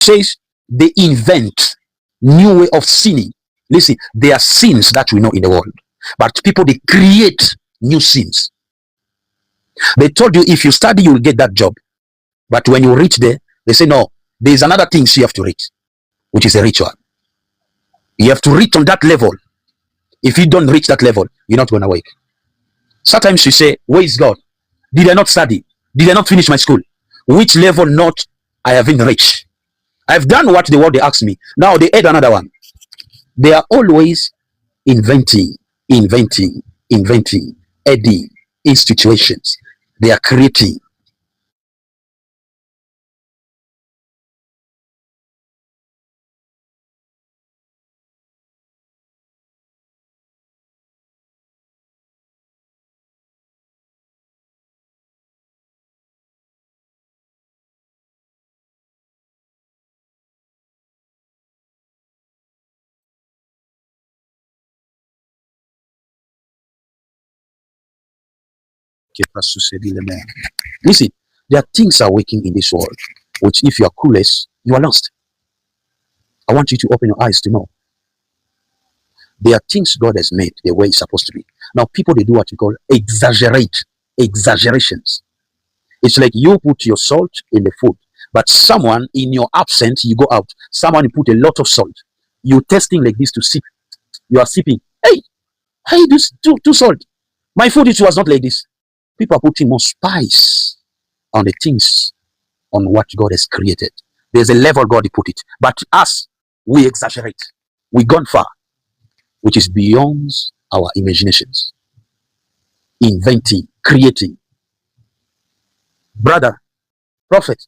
says they invent new way of sinning. Listen, there are sins that we know in the world, but people, they create new sins. They told you if you study, you will get that job. But when you reach there, they say, no, there is another thing you have to reach, which is a ritual. You have to reach on that level. If you don't reach that level, you're not going to wake. Sometimes you say, where is God? Did I not study? Did I not finish my school? Which level not I haven't reached? I've done what the world they asked me. Now they add another one. They are always inventing, adding institutions. They are creating. Listen, there are things are working in this world, which if you are clueless, you are lost. I want you to open your eyes to know. There are things God has made the way it's supposed to be. Now, people, they do what we call exaggerations. It's like you put your salt in the food, but someone in your absence, you go out, someone put a lot of salt. You're testing like this to sip. You are sipping. Hey, this too salt. My food, it was not like this. People are putting more spice on the things, on what God has created. There's a level God put it. But us, we exaggerate. We gone far, which is beyond our imaginations. Inventing, creating. Brother, prophet,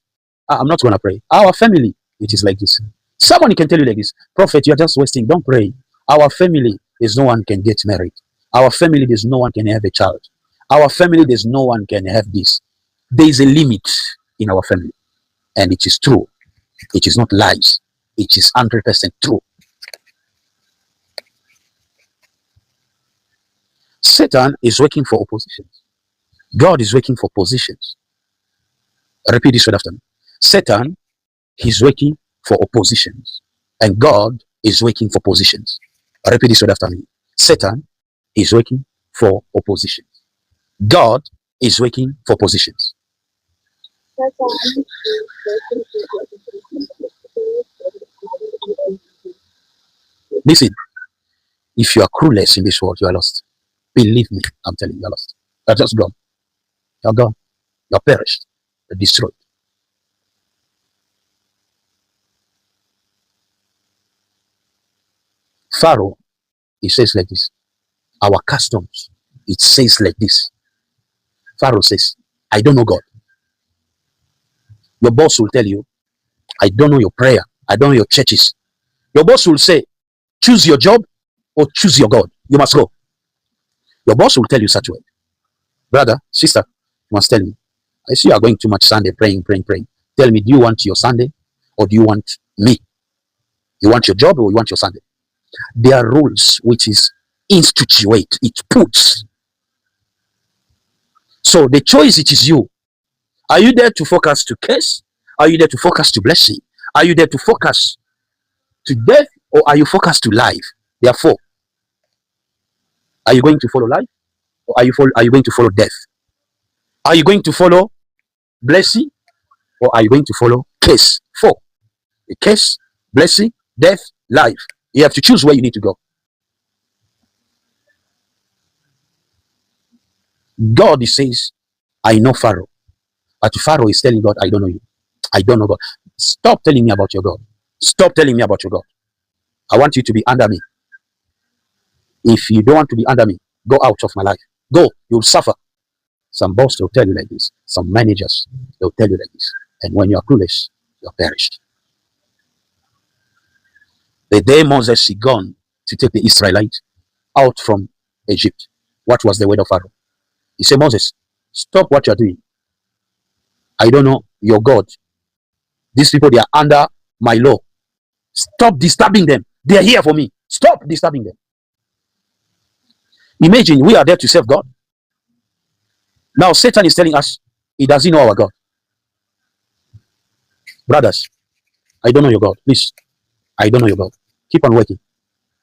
I'm not going to pray. Our family, it is like this. Someone can tell you like this, prophet, you're just wasting. Don't pray. Our family, there's no one can get married. Our family, there's no one can have a child. Our family, there's no one can have this. There is a limit in our family. And it is true. It is not lies. It is 100% true. Satan is working for oppositions. God is working for positions. Repeat this word after me. Satan is working for oppositions. And God is working for positions. Repeat this word after me. Satan is working for oppositions. God is working for positions. Listen, if you are clueless in this world, you are lost. Believe me, I'm telling you, you're lost. You're just gone. You're gone. You're perished. You're destroyed. Pharaoh, he says like this. Our customs, it says like this. Pharaoh says, I don't know God. Your boss will tell you, I don't know your prayer. I don't know your churches. Your boss will say, choose your job or choose your God. You must go. Your boss will tell you such way. Brother, sister, you must tell me. I see you are going too much Sunday, praying. Tell me, do you want your Sunday or do you want me? You want your job or you want your Sunday? There are rules which is institute, it puts. So the choice, it is you. Are you there to focus to curse? Are you there to focus to blessing? Are you there to focus to death or are you focused to life? Therefore, are you going to follow life or are you going to follow death? Are you going to follow blessing or are you going to follow curse? Four. The curse, blessing, death, life. You have to choose where you need to go. God says, I know Pharaoh. But Pharaoh is telling God, I don't know you. I don't know God. Stop telling me about your God. Stop telling me about your God. I want you to be under me. If you don't want to be under me, go out of my life. Go, you'll suffer. Some boss will tell you like this. Some managers, they'll tell you like this. And when you are clueless, you are perished. The day Moses is gone to take the Israelites out from Egypt, what was the word of Pharaoh? He said, Moses, stop what you're doing. I don't know your God. These people, they are under my law. Stop disturbing them. They are here for me. Stop disturbing them. Imagine we are there to serve God. Now Satan is telling us he doesn't know our God. Brothers, I don't know your God. Please, I don't know your God. Keep on working.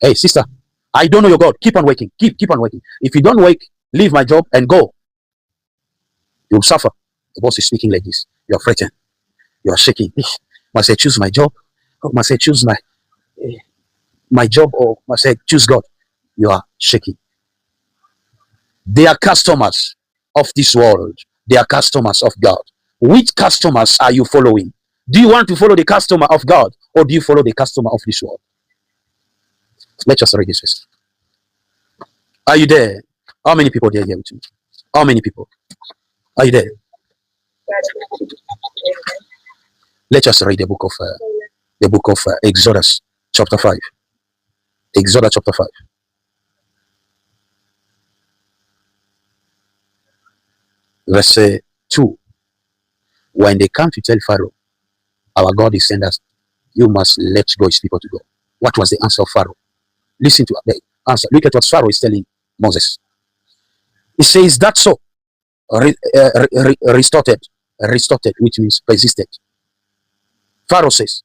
Hey, sister, I don't know your God. Keep on working. Keep on working. If you don't work, leave my job and go. You'll suffer. The boss is speaking like this. You're frightened. You are shaking. Must I choose my job? Or must I choose my job, or must I choose God? You are shaking. They are customers of this world. They are customers of God. Which customers are you following? Do you want to follow the customer of God, or do you follow the customer of this world? Let's just read this first. Are you there? How many people are here with me? How many people? Are you there? Let's just read the book of Exodus chapter 5. Exodus chapter 5. Verse 2. When they come to tell Pharaoh, our God is sent us, you must let go his people to go. What was the answer of Pharaoh? Listen to the answer. Look at what Pharaoh is telling Moses. He says, that's so. Restored, which means persisted. Pharaoh says,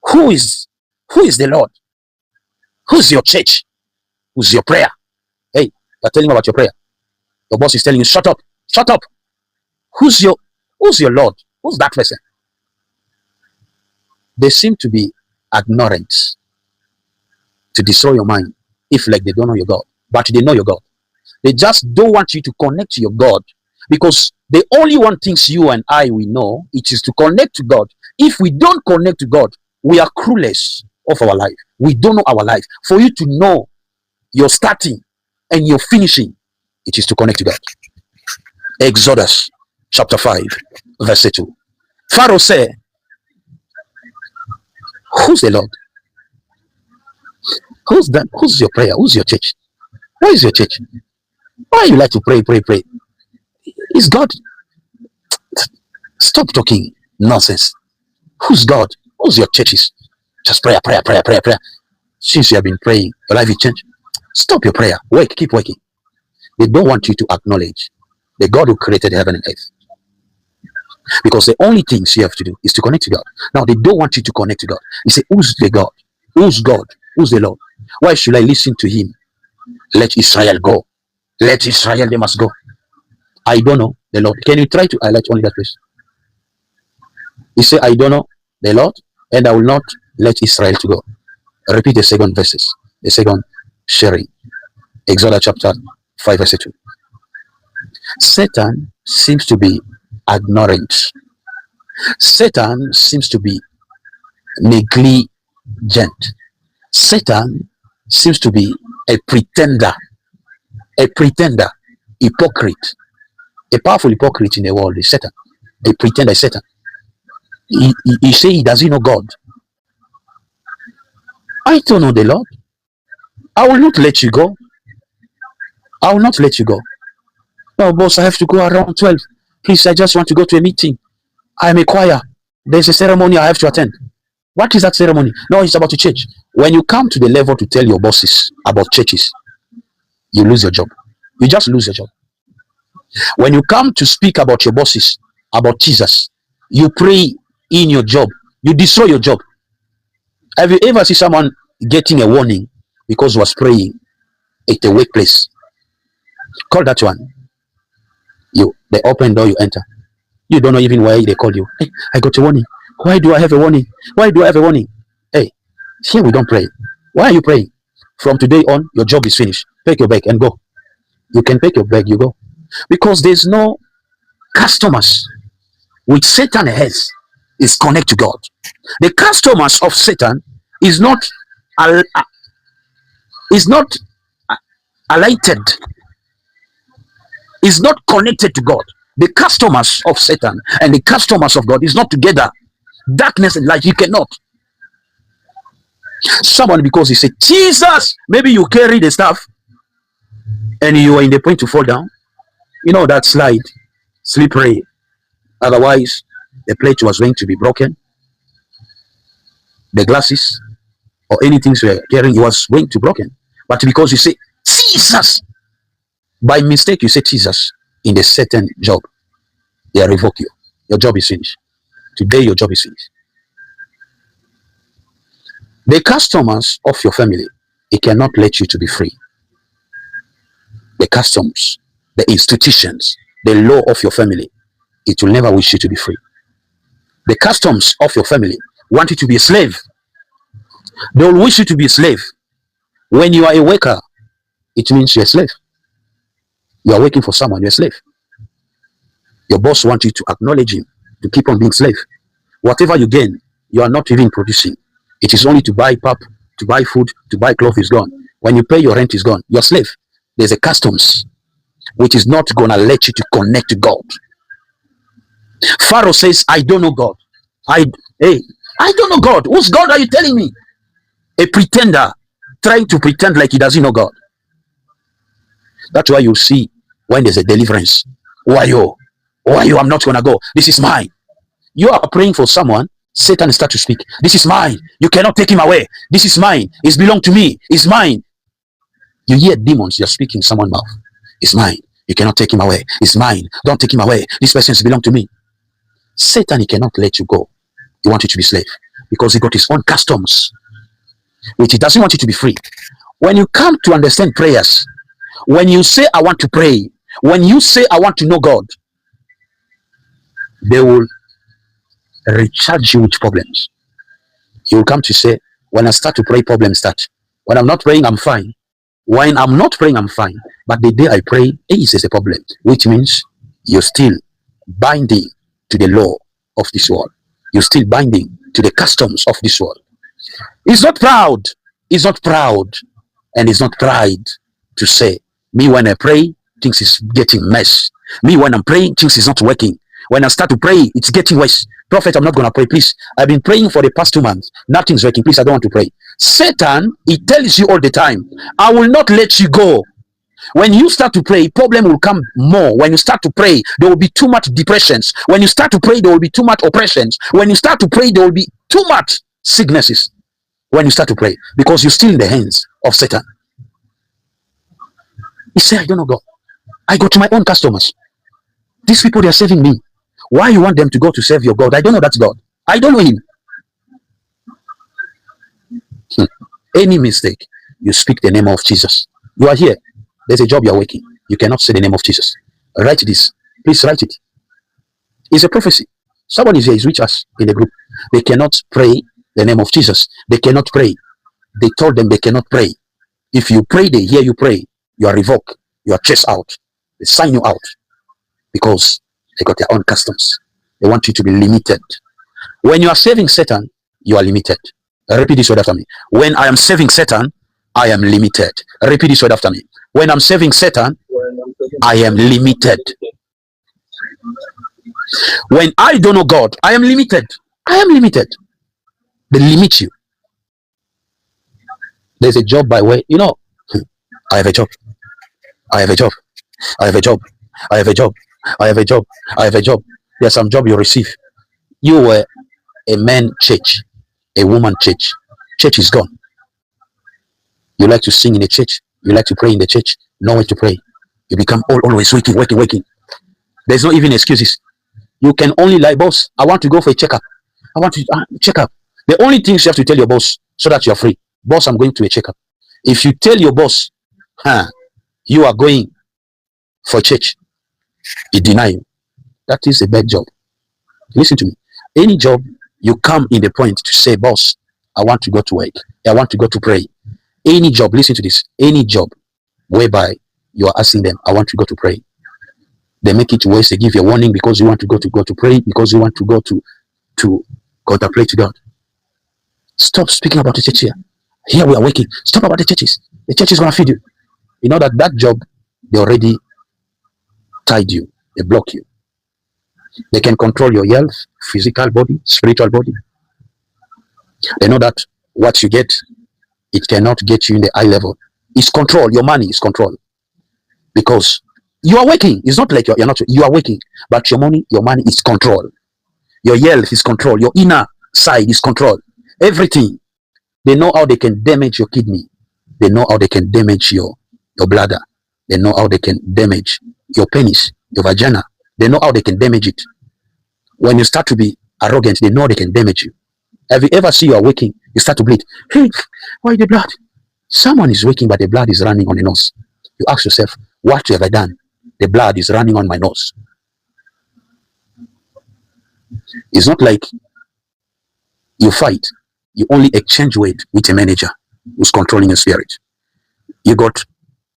who is the Lord? Who's your church? Who's your prayer? Hey, you're telling about your prayer. The boss is telling you, shut up. Shut up. Who's your Lord? Who's that person? They seem to be ignorant to destroy your mind if like they don't know your God. But they know your God. They just don't want you to connect to your God, because the only one things you and I we know, it is to connect to God. If we don't connect to God, we are clueless of our life. We don't know our life. For you to know your starting and your finishing, it is to connect to God. Exodus chapter 5 verse 2. Pharaoh said, who's the Lord? Who's that? Who's your prayer? Who's your church? Where is your church? Why you like to pray? Is God? Stop talking nonsense. Who's God? Who's your churches? Just prayer. Since you have been praying, your life will change. Stop your prayer. Work, keep working. They don't want you to acknowledge the God who created heaven and earth. Because the only things you have to do is to connect to God. Now they don't want you to connect to God. You say, who's the God? Who's God? Who's the Lord? Why should I listen to him? Let Israel go. Let Israel, they must go. I don't know the Lord. Can you try to highlight only that place? He said, I don't know the Lord, and I will not let Israel to go. Repeat the second verses. The second sharing. Exodus chapter 5 verse 2. Satan seems to be ignorant. Satan seems to be negligent. Satan seems to be a pretender, hypocrite. A powerful hypocrite in the world is Satan. A pretender is Satan. He say he doesn't know God. I don't know the Lord. I will not let you go. I will not let you go. No, boss, I have to go around 12. Please, I just want to go to a meeting. I'm a choir. There's a ceremony I have to attend. What is that ceremony? No, it's about the church. When you come to the level to tell your bosses about churches, you lose your job. You just lose your job. When you come to speak about your bosses, about Jesus, you pray in your job, you destroy your job. Have you ever seen someone getting a warning because he was praying at the workplace? Call that one. The open door, you enter. You don't know even why they call you. Hey, I got a warning. Why do I have a warning? Why do I have a warning? Hey, here we don't pray. Why are you praying? From today on, your job is finished. Pack your bag and go. You can pack your bag, you go. Because there's no customers which Satan has is connect to God. The customers of Satan is not alighted, is not connected to God. The customers of Satan and the customers of God is not together. Darkness and light, you cannot. Someone, because he said Jesus, maybe you carry the stuff and you are in the point to fall down. You know that slide, slippery. Otherwise, the plate was going to be broken. The glasses or anything you were carrying, it was going to be broken. But because you say Jesus, by mistake you say Jesus in a certain job, they revoke you. Your job is finished. Today your job is finished. The customers of your family, it cannot let you to be free. The customs, the institutions, the law of your family, it will never wish you to be free. The customs of your family want you to be a slave. They will wish you to be a slave. When you are a worker, it means you're a slave. You are working for someone, you're a slave. Your boss wants you to acknowledge him, to keep on being slave. Whatever you gain, you are not even producing. It is only to buy pap, to buy food, to buy clothes is gone. When you pay your rent is gone. You're a slave. There's a customs which is not gonna let you to connect to God. Pharaoh says, I don't know God. I don't know God. Whose God are you telling me? A pretender trying to pretend like he doesn't know God. That's why you see when there's a deliverance. Why you? I'm not gonna go. This is mine. You are praying for someone. Satan starts to speak. This is mine. You cannot take him away. This is mine. It belongs to me. It's mine. You hear demons. You're speaking in someone's mouth. It's mine. You cannot take him away. It's mine. Don't take him away. This person belongs to me. Satan, he cannot let you go. He wants you to be slave because he got his own customs, which he doesn't want you to be free. When you come to understand prayers, when you say, I want to pray, when you say, I want to know God, they will recharge you with problems. You will come to say, when I start to pray, problems start. When I'm not praying, I'm fine. When I'm not praying, I'm fine. But the day I pray, is a problem, which means you're still binding to the law of this world. You're still binding to the customs of this world. He's not proud. He's not proud. And it's not pride to say, me when I pray, things is getting mess. Me when I'm praying, things is not working. When I start to pray, it's getting worse. Prophet, I'm not going to pray, please. I've been praying for the past 2 months. Nothing's working. Please, I don't want to pray. Satan, he tells you all the time, I will not let you go. When you start to pray, problem will come more. When you start to pray, there will be too much depressions. When you start to pray, there will be too much oppressions. When you start to pray, there will be too much sicknesses. When you start to pray, because you're still in the hands of Satan. He said, I don't know God. I go to my own customers. These people, they are saving me. Why you want them to go to serve your God? I don't know that's God. I don't know him. Any mistake, you speak the name of Jesus. You are here. There's a job you're working. You cannot say the name of Jesus. Write this. Please write it. It's a prophecy. Someone is here, is with us in the group. They cannot pray the name of Jesus. They cannot pray. They told them they cannot pray. If you pray, they hear you pray. You are revoked. You are chased out. They sign you out because they got their own customs. They want you to be limited. When you are serving Satan, you are limited. Repeat this word after me. When I am serving Satan, I am limited. Repeat this word after me. When I'm serving Satan, I am limited. When I don't know God, I am limited. I am limited. They limit you. There's a job by way, I have a job. I have a job. I have a job. I have a job. I have a job. I have a job. There's some job you receive. You were a man church, a woman church. Church is gone. You like to sing in the church. You like to pray in the church. Nowhere to pray. You become always working. There's no even excuses. You can only lie, boss, I want to go for a checkup. I want to check up. The only things you have to tell your boss so that you're free. Boss, I'm going to a checkup. If you tell your boss, you are going for church, he deny you. That is a bad job. Listen to me. Any job, you come in the point to say, boss, I want to go to work. I want to go to pray. Any job, listen to this. Any job whereby you are asking them, I want to go to pray. They make it worse. They give you a warning because you want to go to pray, because you want to go to contemplate to God. Stop speaking about the church here. Here we are working. Stop about the churches. The church is going to feed you. You know that job, they already tied you. They block you. They can control your health, physical body, spiritual body. They know that what you get, it cannot get you in the high level. It's control. Your money is control. Because you are working. It's not like you're not. You are working. But your money is control. Your health is control. Your inner side is control. Everything. They know how they can damage your kidney. They know how they can damage your bladder. They know how they can damage your penis, your vagina. They know how they can damage it. When you start to be arrogant, they know they can damage you. Have you ever see you are waking, you start to bleed? Hey, why the blood? Someone is waking, but the blood is running on the nose. You ask yourself, what have I done? The blood is running on my nose. It's not like you fight. You only exchange weight with a manager who's controlling your spirit. You got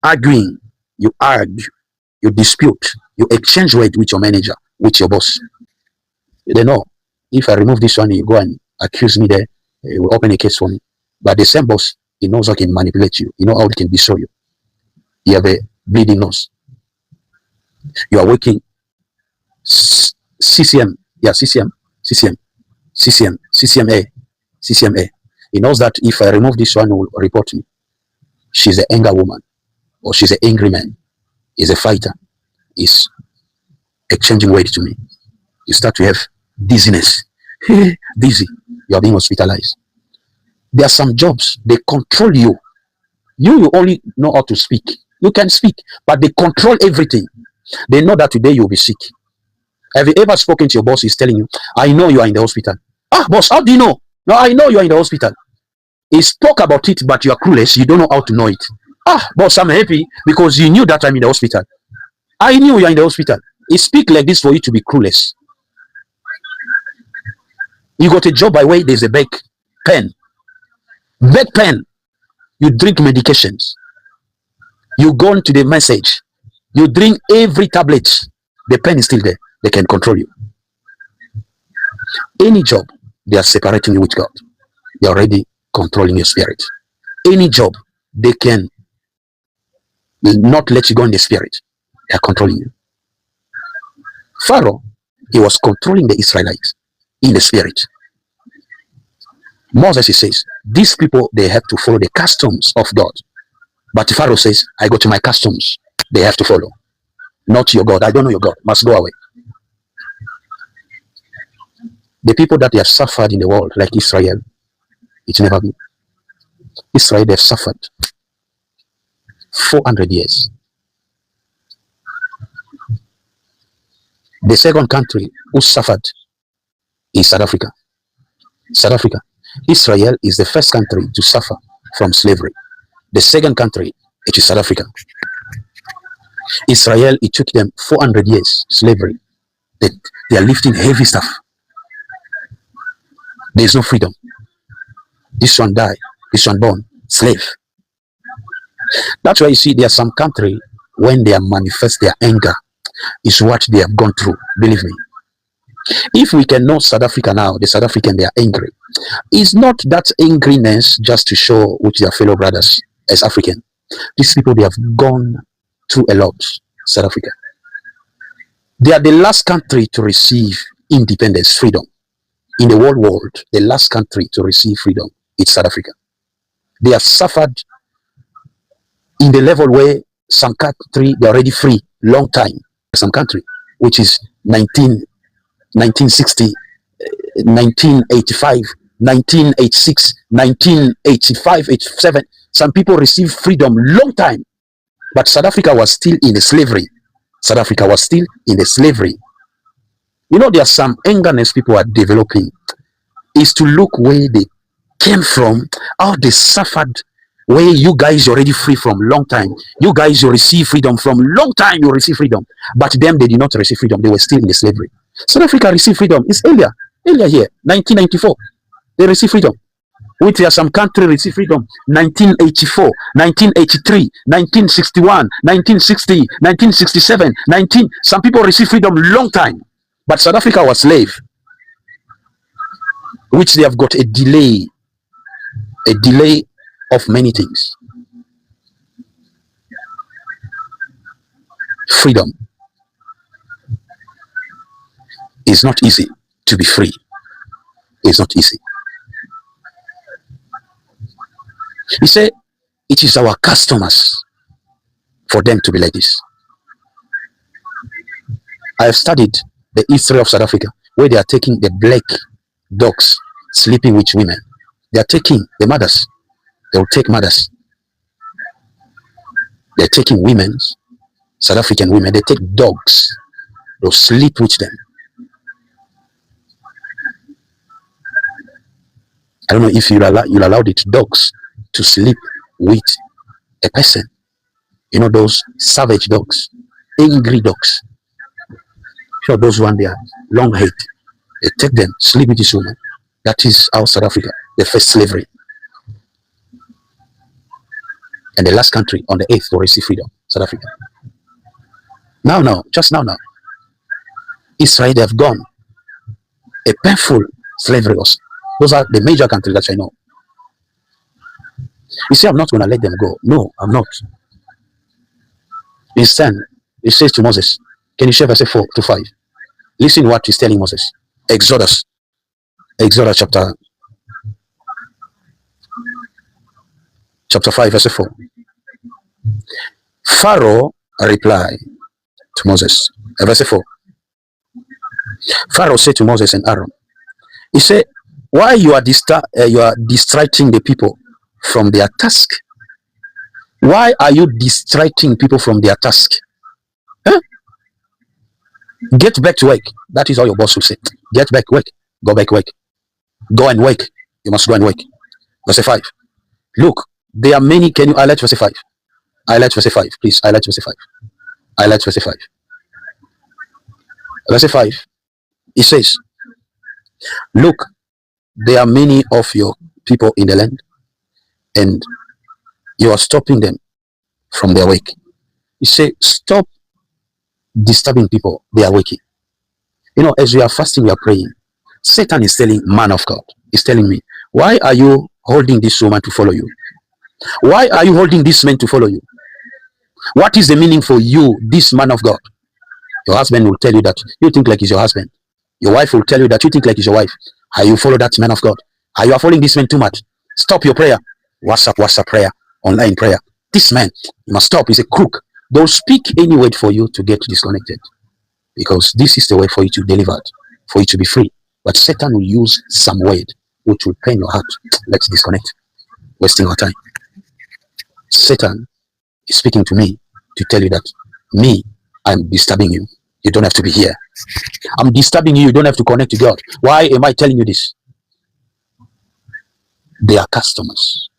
arguing, you argue, you dispute, you exchange weight with your manager, with your boss. They know, if I remove this one, you go and accuse me there, he will open a case for me. But the same boss, he knows how he can manipulate you. You know how he can destroy you. You have a bleeding nose. You are working CCM, yeah, CCMA. He knows that if I remove this one, he will report me. She's an anger woman, or she's an angry man. He's a fighter. He's exchanging weight to me. You start to have dizziness. Dizzy. You are being hospitalized. There are some jobs, they control you. You only know how to speak. You can speak, but they control everything. They know that today you'll be sick. Have you ever spoken to your boss? He's telling you, I know you are in the hospital. Ah, boss, how do you know? No, I know you are in the hospital. He spoke about it, but you are clueless. You don't know how to know it. Ah, boss, I'm happy because you knew that I'm in the hospital. I knew you are in the hospital. He speak like this for you to be clueless. You got a job by way, there's a back pen. Back pen. You drink medications. You go into the message. You drink every tablet. The pen is still there. They can control you. Any job, they are separating you with God. They are already controlling your spirit. Any job, they can not let you go in the spirit. They are controlling you. Pharaoh, he was controlling the Israelites in the spirit. Moses, he says, these people, they have to follow the customs of God. But Pharaoh says, I go to my customs. They have to follow. Not your God. I don't know your God. Must go away. The people that they have suffered in the world, like Israel, it's never been. Israel, they've suffered 400 years. The second country who suffered is South Africa. South Africa. Israel is the first country to suffer from slavery. The second country, it is South Africa. Israel, it took them 400 years slavery. They are lifting heavy stuff. There is no freedom. This one died, this one born, slave. That's why you see there are some country, when they manifest their anger, is what they have gone through. Believe me. If we can know South Africa now, the South African, they are angry. It's not that angriness just to show with their fellow brothers as African. These people, they have gone through a lot. South Africa. They are the last country to receive independence, freedom. In the whole world, the last country to receive freedom is South Africa. They have suffered in the level where some country, they're already free, long time. Some country, which is 1960, 1985, 1986, 1985, 87. Some people received freedom long time. But South Africa was still in the slavery. South Africa was still in the slavery. You know, there are some angerness people are developing. Is to look where they came from, how they suffered, where you guys are already free from long time. You guys, you receive freedom from long time, you receive freedom. But them, they did not receive freedom. They were still in the slavery. South Africa received freedom. It's earlier here, 1994. They received freedom. Which there are some country received freedom 1984, 1983, 1961, 1960, 1967, some people received freedom long time. But South Africa was slave, which they have got a delay of many things. Freedom is not easy. To be free is not easy. He said, it is our customers for them to be like this. I have studied the history of South Africa, where they are taking the black dogs sleeping with women. They are taking the mothers. They will take mothers. They are taking women, South African women. They take dogs. They'll sleep with them. I don't know if you'll allow the dogs to sleep with a person. You know, those savage dogs, angry dogs. Sure, those one they are long haired. They take them, sleep with this woman. That is our South Africa, the first slavery. And the last country on the earth to receive freedom, South Africa. Just now, Israel, they have gone a painful slavery also. Those are the major countries that I know. You see, I'm not going to let them go. No, I'm not. Instead, it says to Moses, can you share verse 4 to 5? Listen what he's telling Moses. Exodus chapter 5, verse 4. Pharaoh replied to Moses. Verse 4. Pharaoh said to Moses and Aaron, he said, why you are distracting the people from their task? Why are you distracting people from their task? Huh? Get back to work. That is all your boss will say. Get back work. Go back work. Go and work. You must go and work. Verse 5. Look, there are many. Can you highlight verse 5? Highlight verse 5, please. Highlight verse 5. Highlight verse 5. Verse 5. It says, look, there are many of your people in the land, and you are stopping them from their work. You say, stop disturbing people. They are working. You know, as we are fasting, we are praying. Satan is telling man of God, he's telling me, why are you holding this woman to follow you? Why are you holding this man to follow you? What is the meaning for you, this man of God? Your husband will tell you that you think like he's your husband. Your wife will tell you that you think like he's your wife. Are you follow that man of God? Are you following this man too much? Stop your prayer. WhatsApp prayer, online prayer. This man, you must stop. He's a crook. Don't speak any word for you to get disconnected, because this is the way for you to deliver it, for you to be free. But Satan will use some word which will pain your heart. Let's disconnect. Wasting our time. Satan is speaking to me to tell you that I'm disturbing you. You don't have to be here. I'm disturbing you. You don't have to connect to God. Why am I telling you this? They are customers.